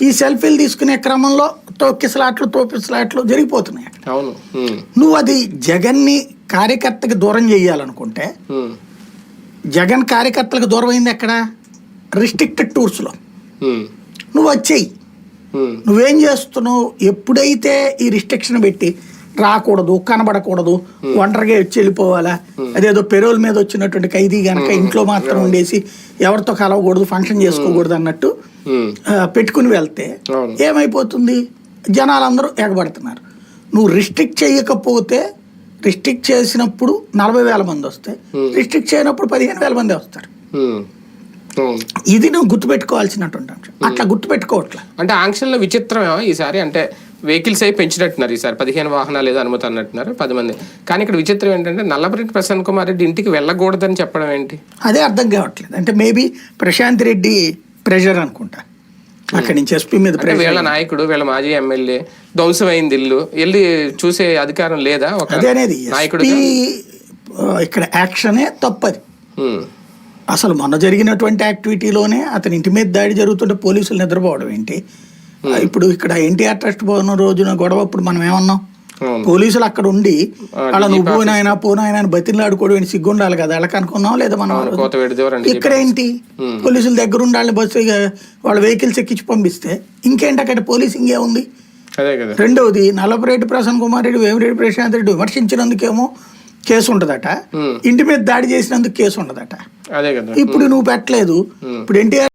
ఈ సెల్ఫీలు తీసుకునే క్రమంలో తోపిసలాట్లు జరిగిపోతున్నాయి. నువ్వు అది జగన్ ని కార్యకర్తకి దూరం చేయాలనుకుంటే జగన్ కార్యకర్తలకు దూరం అయింది ఎక్కడ? రిస్ట్రిక్టెడ్ టూర్స్ లో. నువ్వు వచ్చేయి. నువ్వేం చేస్తున్నావు? ఎప్పుడైతే ఈ రిస్ట్రిక్షన్ పెట్టి రాకూడదు, కనబడకూడదు, ఒంటరిగా వచ్చి వెళ్ళిపోవాలా, అదేదో పెరోల్ మీద వచ్చినటువంటి ఖైదీ గనక ఇంట్లో మాత్రం ఉండేసి ఎవరితో కలవకూడదు, ఫంక్షన్ చేసుకోకూడదు అన్నట్టు పెట్టుకుని వెళ్తే ఏమైపోతుంది? జనాలందరూ ఎగబడుతున్నారు. నువ్వు రిస్ట్రిక్ట్ చేయకపోతే, రిస్ట్రిక్ట్ చేసినప్పుడు 40,000 మంది వస్తే, రిస్ట్రిక్ట్ చేయనప్పుడు 15,000 మంది వస్తారు. ఇది నువ్వు గుర్తుపెట్టుకోవాల్సినటువంటి అంశం. అట్లా గుర్తుపెట్టుకోవట్లే. అంటే ఆంక్షల్లో విచిత్రం ఈసారి, అంటే వెహికల్స్ అయి పెంచినట్టున్నారు ఈసారి. 15 వాహనాలు ఏదో అనుమతి అన్నట్టున్నారు 10 మంది. కానీ ఇక్కడ విచిత్రం ఏంటంటే నల్లపరెడ్డి ప్రశాంత్ కుమార్ రెడ్డి ఇంటికి వెళ్ళకూడదని చెప్పడం ఏంటి? అదే అర్థం కావట్లేదు. అంటే మేబీ ప్రశాంత్ రెడ్డి ప్రెషర్ అనుకుంటా, అక్కడి నుంచి ఎస్పీ మీద. వీళ్ళ నాయకుడు, వీళ్ళ మాజీ ఎమ్మెల్యే, ధ్వంసమైంది ఇల్లు, వెళ్ళి చూసే అధికారం లేదా? అదే అనేది నాయకుడు. ఇక్కడ యాక్షనే తప్పది. అసలు మొన్న జరిగినటువంటి యాక్టివిటీలోనే అతని ఇంటి మీద దాడి జరుగుతుంటే పోలీసులు నిద్రపోవడం ఏంటి? ఇప్పుడు ఇక్కడ ఎన్టీఆర్ ట్రస్ట్ పోయిన రోజున గొడవ అప్పుడు మనం ఏమన్నాం? పోలీసులు అక్కడ ఉండి అలా నువ్వు పోనాయన బతిలాడుకోవడం సిగ్గుండాలి కదా, అలా కనుక్కున్నాం లేదా మనం? ఇక్కడ ఏంటి? పోలీసుల దగ్గర ఉండాలి, బస్సు వాళ్ళ వెహికల్స్ ఎక్కించి పంపిస్తే ఇంకేంటి అక్కడ పోలీసింగ్ ఏముంది? రెండవది, నల్లపరెడ్డి ప్రశాంత్ కుమార్ రెడ్డి, వేమిరెడ్డి ప్రశాంత్ రెడ్డి విమర్శించినందుకేమో కేసు ఉంటదట, ఇంటి మీద దాడి చేసినందుకు కేసు ఉండదట. ఇప్పుడు నువ్వు పెట్టలేదు. ఇప్పుడు ఎన్టీఆర్